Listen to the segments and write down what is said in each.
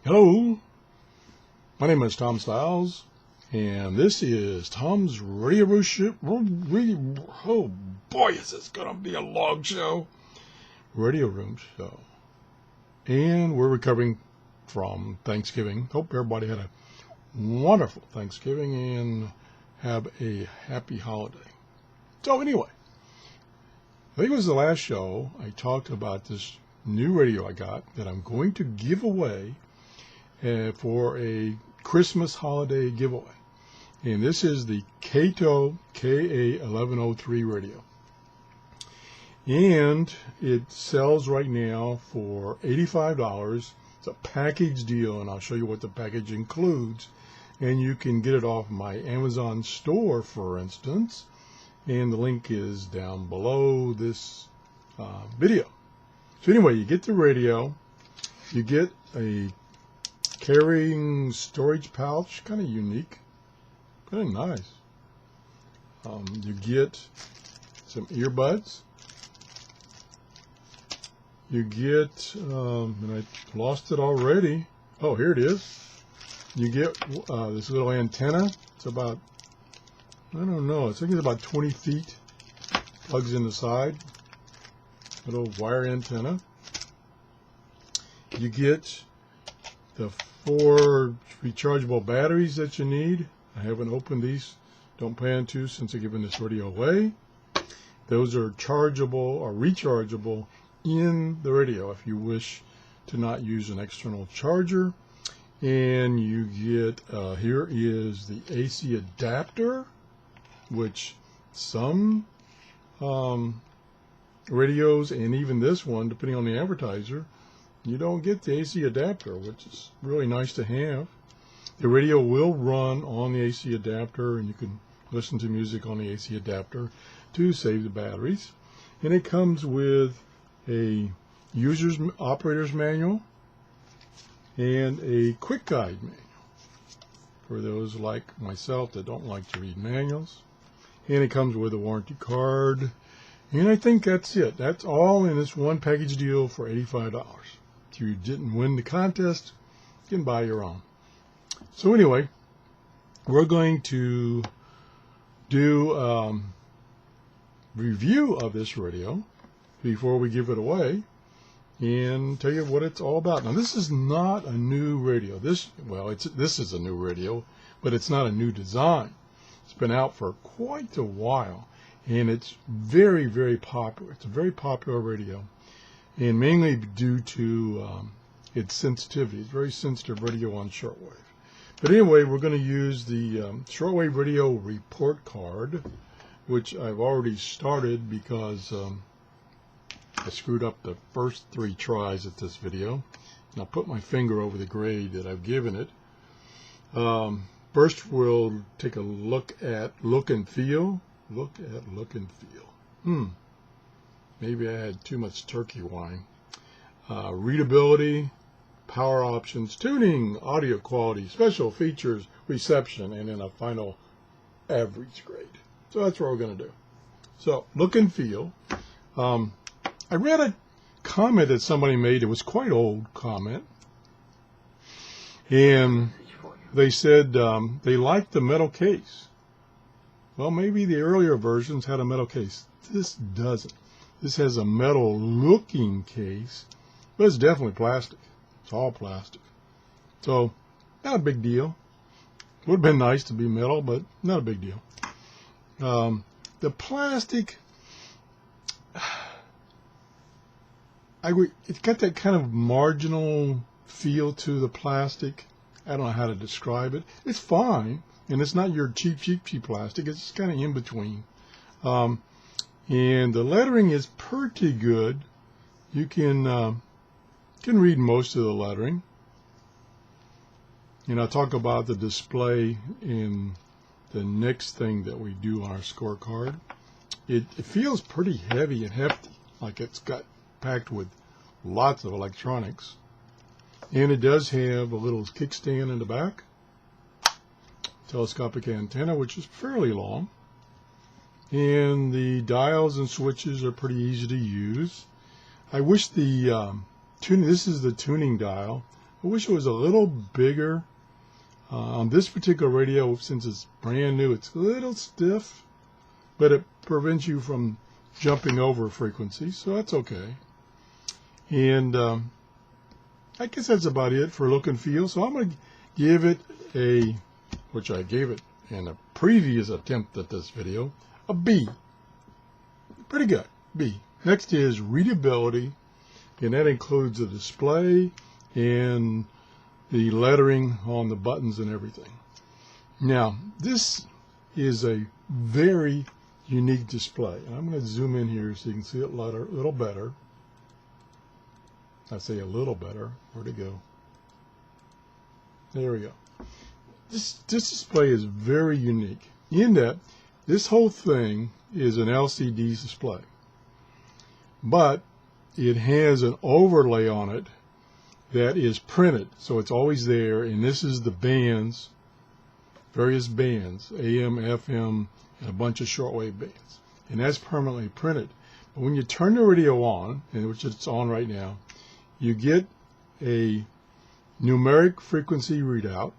Hello, my name is Tom Styles, and this is Tom's Radio Room Show. Oh boy, is this going to be a long show. Radio Room Show. And we're recovering from Thanksgiving. Hope everybody had a wonderful Thanksgiving and have a happy holiday. So anyway, I think it was the last show I talked about this new radio I got that I'm going to give away for a Christmas holiday giveaway. And this is the Kaito KA1103 radio. And it sells right now for $85. It's a package deal, and I'll show you what the package includes. And you can get it off my Amazon store, for instance. And the link is down below this video. So anyway, you get the radio. You get a carrying storage pouch, kind of unique, kind of nice. You get some earbuds. You get, and I lost it already. Oh, here it is. You get this little antenna. It's about, I don't know, I think it's about 20 feet. Plugs in the side. Little wire antenna. You get the 4 rechargeable batteries that you need. I haven't opened these. Don't plan to since I'm giving this radio away. Those are chargeable or rechargeable in the radio if you wish to not use an external charger. And you get, here is the AC adapter, which some radios and even this one, depending on the advertiser, you don't get the AC adapter, which is really nice to have. The radio will run on the AC adapter, and you can listen to music on the AC adapter to save the batteries. And it comes with a user's operator's manual and a quick guide manual for those like myself that don't like to read manuals. And it comes with a warranty card. And I think that's it. That's all in this one package deal for $85. If you didn't win the contest, you can buy your own. So anyway, we're going to do a review of this radio before we give it away and tell you what it's all about. Now, this is not a new radio. This is a new radio, but it's not a new design. It's been out for quite a while, and it's very, very popular. It's a very popular radio, and mainly due to its sensitivity. It's very sensitive radio on shortwave. But anyway, we're going to use the shortwave radio report card, which I've already started because I screwed up the first 3 tries at this video. And I'll put my finger over the grade that I've given it. First, we'll take a look at look and feel. Look and feel. Maybe I had too much turkey wine. Readability, power options, tuning, audio quality, special features, reception, and then a final average grade. So that's what we're going to do. So, look and feel. I read a comment that somebody made. It was quite old comment. And they said they liked the metal case. Well, maybe the earlier versions had a metal case. This doesn't. This has a metal looking case, but it's definitely plastic. It's all plastic. So, not a big deal. Would have been nice to be metal, but not a big deal. The plastic, it's got that kind of marginal feel to the plastic. I don't know how to describe it. It's fine, and it's not your cheap plastic. It's kind of in between. And the lettering is pretty good. You can read most of the lettering. And I'll talk about the display in the next thing that we do on our scorecard. It feels pretty heavy and hefty, like it's got packed with lots of electronics. And it does have a little kickstand in the back, telescopic antenna, which is fairly long. And the dials and switches are pretty easy to use. I wish the tuning, this is the tuning dial. I wish it was a little bigger. On this particular radio, since it's brand new, it's a little stiff, but it prevents you from jumping over frequencies, so that's okay. And I guess that's about it for look and feel. So I'm going to give it a, which I gave it in a previous attempt at this video, a B. Pretty good, B. Next is readability, and that includes the display and the lettering on the buttons and everything. Now, this is a very unique display. I'm going to zoom in here so you can see it a little better. I say a little better. Where'd it go? There we go. This display is very unique in that this whole thing is an LCD display, but it has an overlay on it that is printed, so it's always there, and this is the bands, various bands, AM, FM, and a bunch of shortwave bands, and that's permanently printed. But when you turn the radio on, and which it's on right now, you get a numeric frequency readout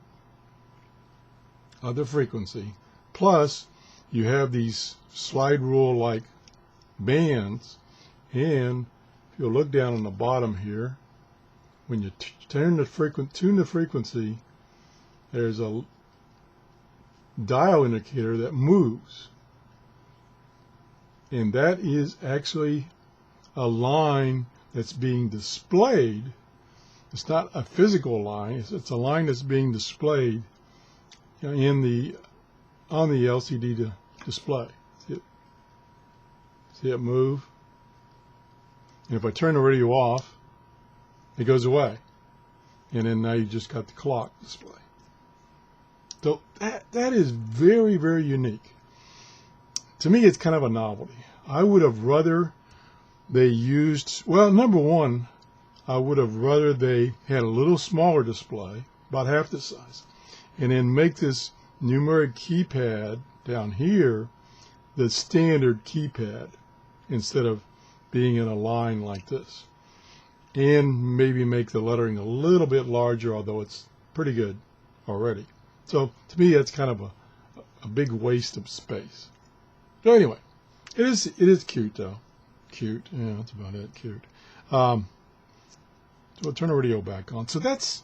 of the frequency, plus you have these slide rule like bands, and if you look down on the bottom here, when you tune the frequency, there's a dial indicator that moves, and that is actually a line that's being displayed. It's not a physical line, it's a line that's being displayed on the LCD display. See it move? And if I turn the radio off, it goes away. And then now you just got the clock display. So that is very, very unique. To me, it's kind of a novelty. I would have rather they used, well, number one, I would have rather they had a little smaller display, about half the size, and then make this numeric keypad down here the standard keypad instead of being in a line like this. And maybe make the lettering a little bit larger, although it's pretty good already. So to me, that's kind of a big waste of space. So anyway, it is cute though. Cute, yeah, that's about it. Cute. So I'll turn the radio back on. So that's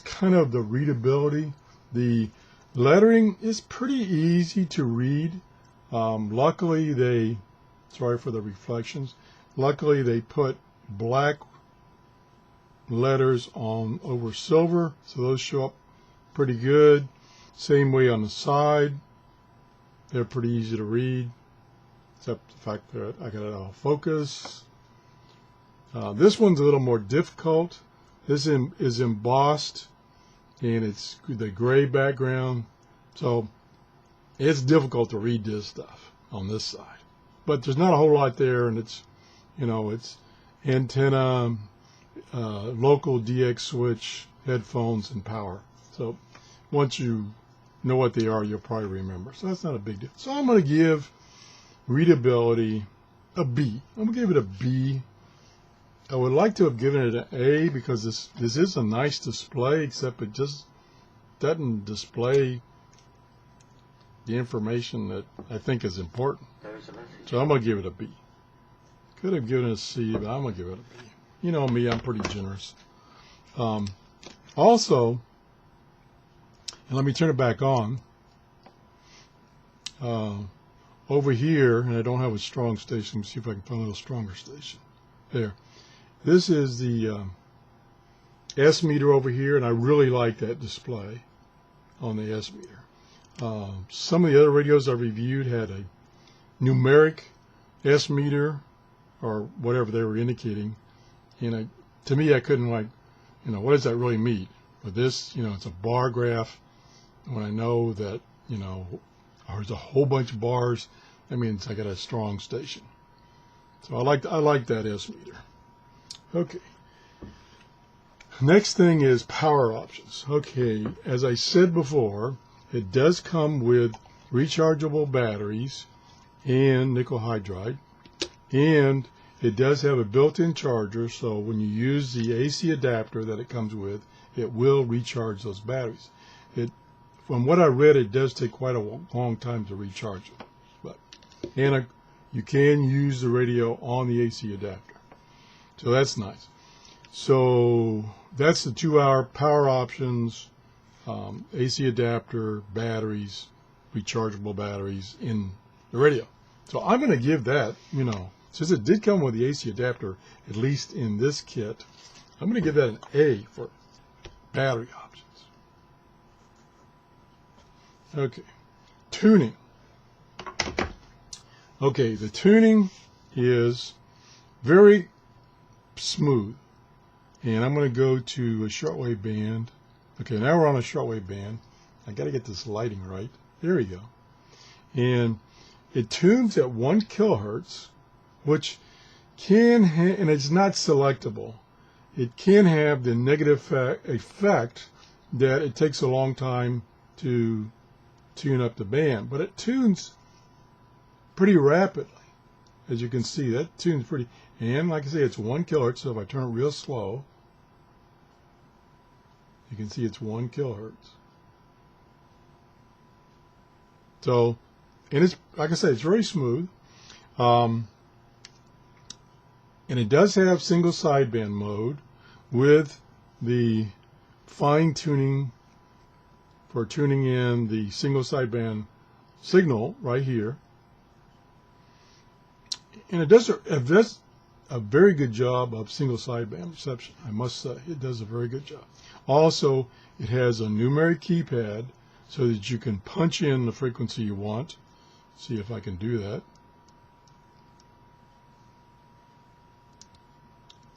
kind of the readability. The lettering is pretty easy to read. Luckily, sorry for the reflections. Luckily, they put black letters on over silver, so those show up pretty good. Same way on the side. They're pretty easy to read, except the fact that I got it out of focus. This one's a little more difficult. This is embossed, and it's the gray background, so it's difficult to read this stuff on this side. But there's not a whole lot there, and it's, it's antenna, local DX switch, headphones, and power. So once you know what they are, you'll probably remember. So that's not a big deal. So I'm going to give readability a B. I'm going to give it a B. I would like to have given it an A because this is a nice display, except it just doesn't display the information that I think is important. So I'm going to give it a B. Could have given it a C, but I'm going to give it a B. You know me, I'm pretty generous. Also, and let me turn it back on. Over here, and I don't have a strong station. Let me see if I can find a little stronger station. There. This is the S meter over here, and I really like that display on the S meter. Some of the other radios I reviewed had a numeric S meter or whatever they were indicating, and to me I couldn't what does that really mean? But this, it's a bar graph. When I know that there's a whole bunch of bars, that means I got a strong station. So I like that S meter. Okay. Next thing is power options. Okay, as I said before, it does come with rechargeable batteries and nickel hydride, and It does have a built-in charger, so when you use the AC adapter that it comes with, it will recharge those batteries. From what I read, it does take quite a long time to recharge them. And you can use the radio on the AC adapter. So that's nice. So that's the 2-hour power options, AC adapter, batteries, rechargeable batteries in the radio. So I'm going to give that, since it did come with the AC adapter, at least in this kit, I'm going to give that an A for battery options. Okay, tuning. Okay, the tuning is very smooth. And I'm going to go to a shortwave band. Okay, now we're on a shortwave band. I got to get this lighting right. There we go. And it tunes at 1 kilohertz, which can and it's not selectable. It can have the negative effect that it takes a long time to tune up the band, but it tunes pretty rapidly. As you can see, that tunes pretty, and like I say, it's 1 kilohertz, so if I turn it real slow, you can see it's 1 kilohertz. So, and it's, like I said, it's very smooth. And it does have single sideband mode with the fine tuning for tuning in the single sideband signal right here. And it does a very good job of single sideband reception, I must say. It does a very good job. Also, it has a numeric keypad so that you can punch in the frequency you want. See if I can do that.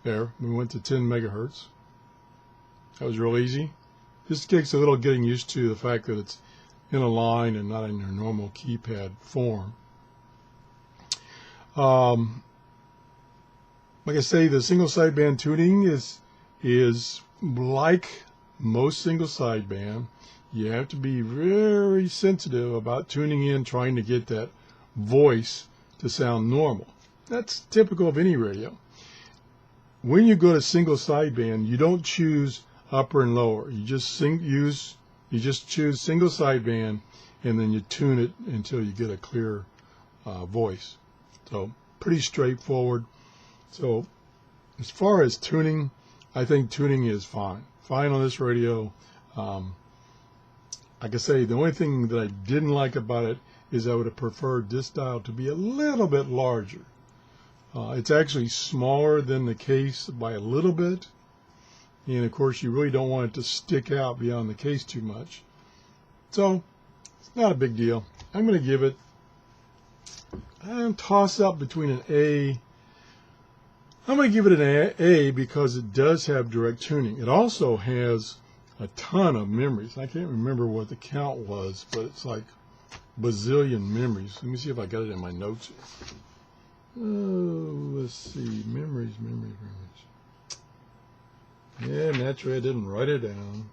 There, we went to 10 megahertz. That was real easy. This takes a little getting used to the fact that it's in a line and not in your normal keypad form. Like I say, the single sideband tuning is like most single sideband. You have to be very sensitive about tuning in, trying to get that voice to sound normal. That's typical of any radio. When you go to single sideband, you don't choose upper and lower. You just choose single sideband, and then you tune it until you get a clear voice. So pretty straightforward. So as far as tuning, I think tuning is fine on this radio. Like I say, the only thing that I didn't like about it is I would have preferred this dial to be a little bit larger. It's actually smaller than the case by a little bit, and of course you really don't want it to stick out beyond the case too much. So it's not a big deal. I'm going to give it a toss up between an A. I'm going to give it an A because it does have direct tuning. It also has a ton of memories. I can't remember what the count was, but it's like bazillion memories. Let me see if I got it in my notes here. Oh, let's see. Memories. Yeah, naturally I didn't write it down.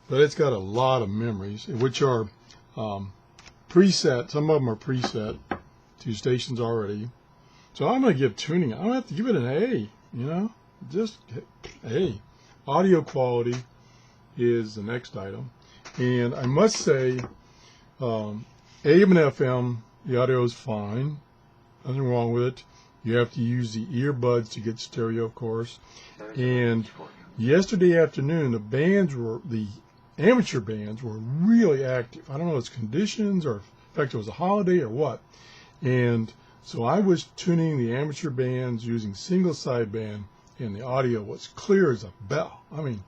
But it's got a lot of memories, which are preset. Some of them are preset to stations already. So I'm going to give tuning. I'm going to have to give it an A, just A. Audio quality is the next item. And I must say, AM and FM, the audio is fine. Nothing wrong with it. You have to use the earbuds to get stereo, of course. And yesterday afternoon, the amateur bands were really active. I don't know if it's conditions or, in fact, it was a holiday or what. And so I was tuning the amateur bands using single sideband, and the audio was clear as a bell. I mean,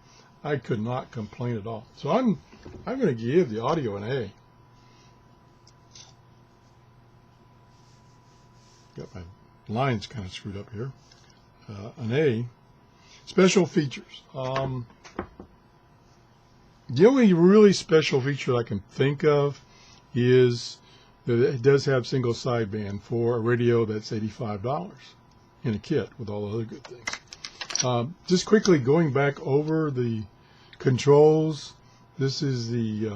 I could not complain at all. So I'm going to give the audio an A. Got my lines kind of screwed up here. An A. Special features. The only really special feature I can think of is that it does have single sideband for a radio that's $85 in a kit with all the other good things. Just quickly going back over the controls. This is the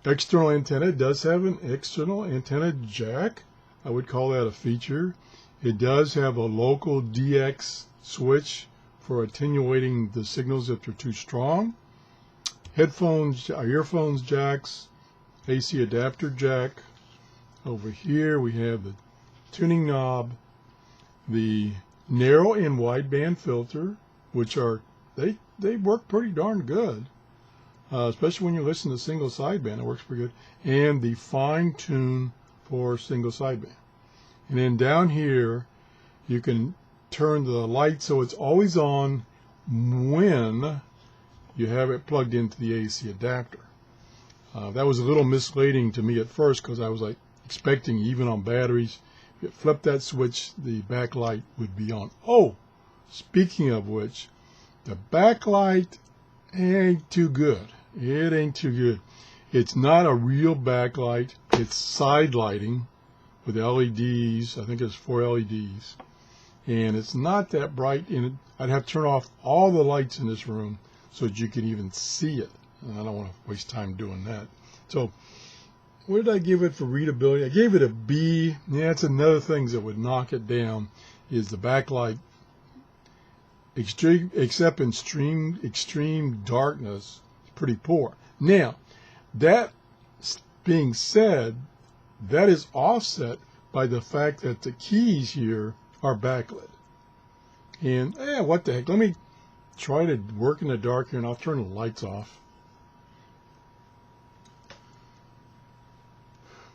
external antenna. It does have an external antenna jack. I would call that a feature. It does have a local DX switch for attenuating the signals if they're too strong. Headphones, earphones jacks, AC adapter jack. Over here we have the tuning knob, the narrow and wideband filter, which are they work pretty darn good, especially when you listen to single sideband. It works pretty good, and the fine tune for single sideband. And then down here, you can turn the light so it's always on when you have it plugged into the AC adapter. That was a little misleading to me at first because I was like expecting even on batteries, if you flip that switch, the backlight would be on. Oh, speaking of which, the backlight ain't too good. It ain't too good. It's not a real backlight. It's side lighting with LEDs. I think it's 4 LEDs. And it's not that bright. And I'd have to turn off all the lights in this room so that you can even see it. And I don't want to waste time doing that. So what did I give it for readability? I gave it a B. Yeah, it's another thing that would knock it down is the backlight. Except in extreme darkness, it's pretty poor. Now, that being said, that is offset by the fact that the keys here are backlit. And what the heck? Let me try to work in the dark here, and I'll turn the lights off.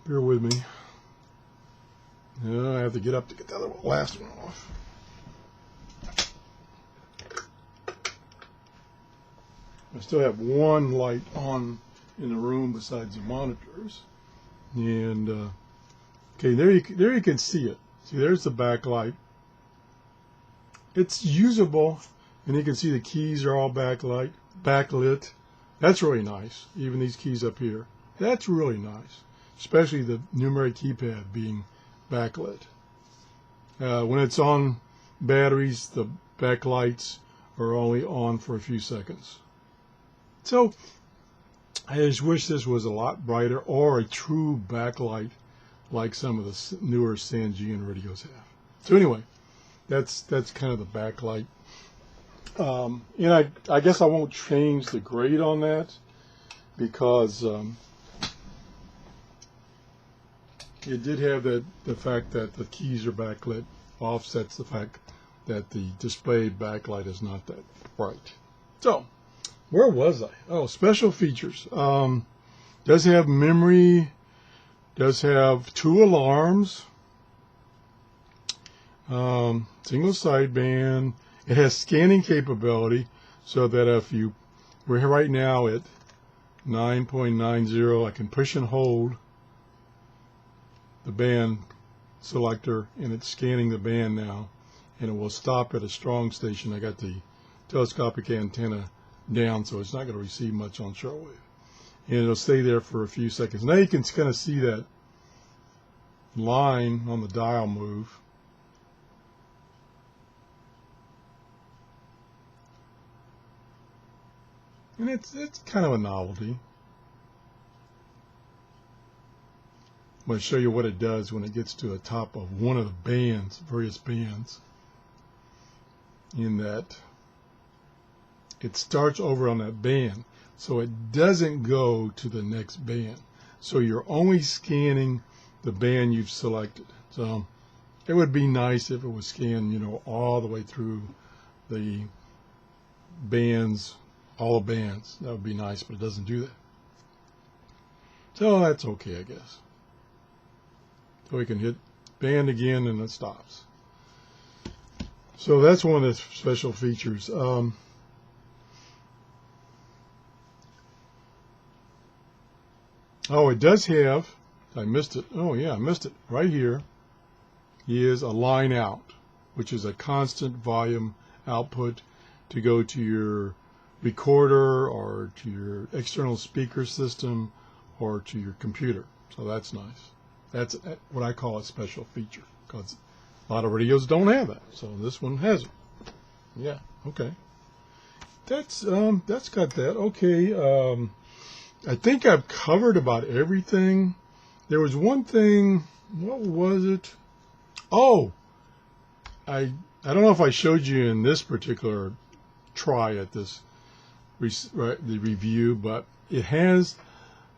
Bear with me. I have to get up to get the other last one off. I still have one light on in the room besides the monitors. And okay, there you can see it. See, there's the backlight. It's usable, and you can see the keys are all backlit. That's really nice. Even these keys up here. That's really nice, especially the numeric keypad being backlit. When it's on batteries, the backlights are only on for a few seconds. So I just wish this was a lot brighter or a true backlight like some of the newer Sangean radios have. So anyway, that's kind of the backlight. And I guess I won't change the grade on that because it did have the fact that the keys are backlit offsets the fact that the display backlight is not that bright. So where was I? Oh, special features. Does have memory, does have 2 alarms, single sideband. It has scanning capability so that if we're here right now at 9.90, I can push and hold the band selector and it's scanning the band now, and it will stop at a strong station. I got the telescopic antenna down, so it's not going to receive much on shortwave, and it'll stay there for a few seconds. Now you can kind of see that line on the dial move. And it's kind of a novelty. I'm going to show you what it does when it gets to the top of one of the bands, various bands, in that it starts over on that band, so it doesn't go to the next band. So you're only scanning the band you've selected. So it would be nice if it was scanned, all the way through the bands, all the bands. That would be nice, but it doesn't do that. So that's okay, I guess. So we can hit band again and it stops. So that's one of the special features. Oh, it does have, I missed it. Oh yeah, I missed it. Right here is a line out, which is a constant volume output to go to your recorder or to your external speaker system or to your computer. So that's nice. That's what I call a special feature, because a lot of radios don't have that. So this one has it. Yeah, okay. That's got that. Okay. I think I've covered about everything. There was one thing, what was it? Oh, I don't know if I showed you in this particular try at this the review, but it has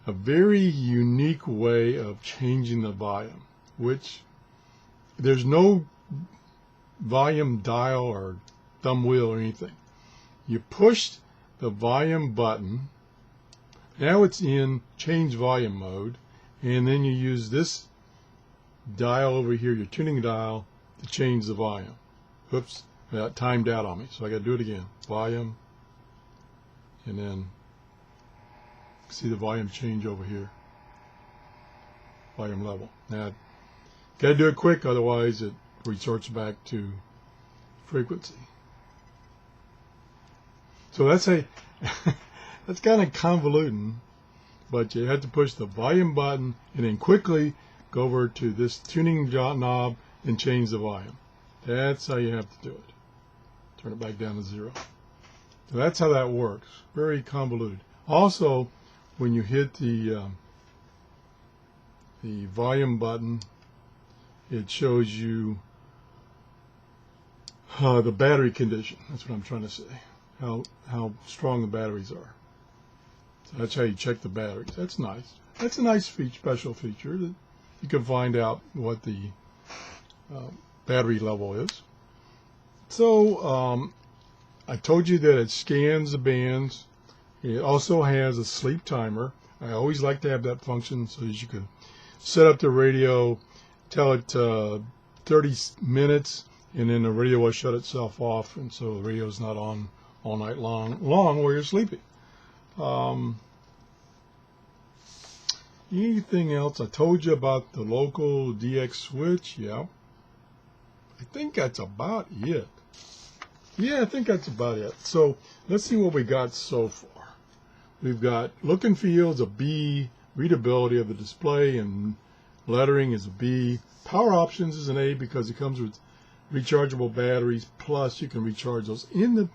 a very unique way of changing the volume, which there's no volume dial or thumb wheel or anything. You push the volume button. Now it's in change volume mode, and then you use this dial over here, your tuning dial, to change the volume. Oops, that timed out on me, so I got to do it again. Volume, and then see the volume change over here. Volume level. Now, got to do it quick, otherwise it resorts back to frequency. So that's that's kind of convoluted, but you have to push the volume button and then quickly go over to this tuning knob and change the volume. That's how you have to do it. Turn it back down to 0. So that's how that works. Very convoluted. Also, when you hit the volume button, it shows you the battery condition. That's what I'm trying to say. How strong the batteries are. So that's how you check the batteries. That's nice. That's a nice special feature that you can find out what the battery level is. So I told you that it scans the bands. It also has a sleep timer. I always like to have that function so that you can set up the radio, tell it 30 minutes, and then the radio will shut itself off, and so the radio is not on all night long while you're sleeping. Anything else? I told you about the local DX switch. Yeah. I think that's about it. Yeah, I think that's about it. So let's see what we got so far. We've got look and feel is a B, readability of the display and lettering is a B, power options is an A because it comes with rechargeable batteries, plus you can recharge those in the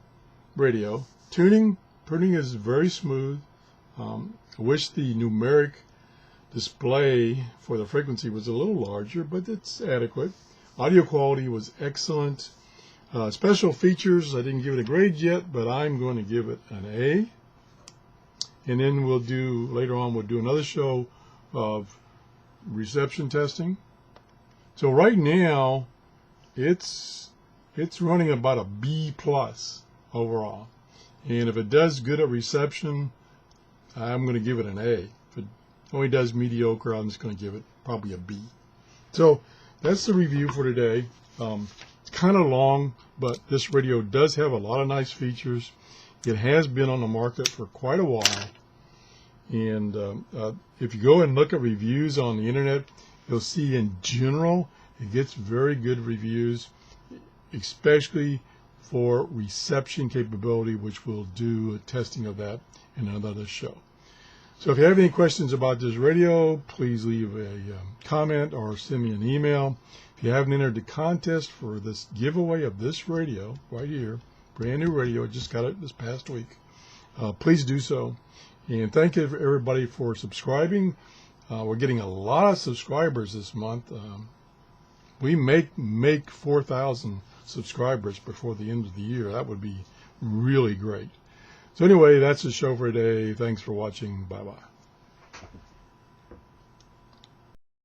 radio. Tuning is very smooth. I wish the numeric display for the frequency was a little larger, but it's adequate. Audio quality was excellent. Special features, I didn't give it a grade yet, but I'm going to give it an A. And then later on we'll do another show of reception testing. So right now it's running about a B plus overall. And if it does good at reception, I'm going to give it an A. If it only does mediocre, I'm just going to give it probably a B. So that's the review for today. It's kind of long, but this radio does have a lot of nice features. It has been on the market for quite a while. And if you go and look at reviews on the internet, you'll see in general it gets very good reviews, especially for reception capability, which we'll do a testing of that in another show. So if you have any questions about this radio, please leave a comment or send me an email. If you haven't entered the contest for this giveaway of this radio right here, brand new radio, I just got it this past week, please do so. And thank you everybody for subscribing. We're getting a lot of subscribers this month. We make 4,000 subscribers before the end of the year. That would be really great. So anyway, that's the show for today. Thanks for watching. Bye-bye.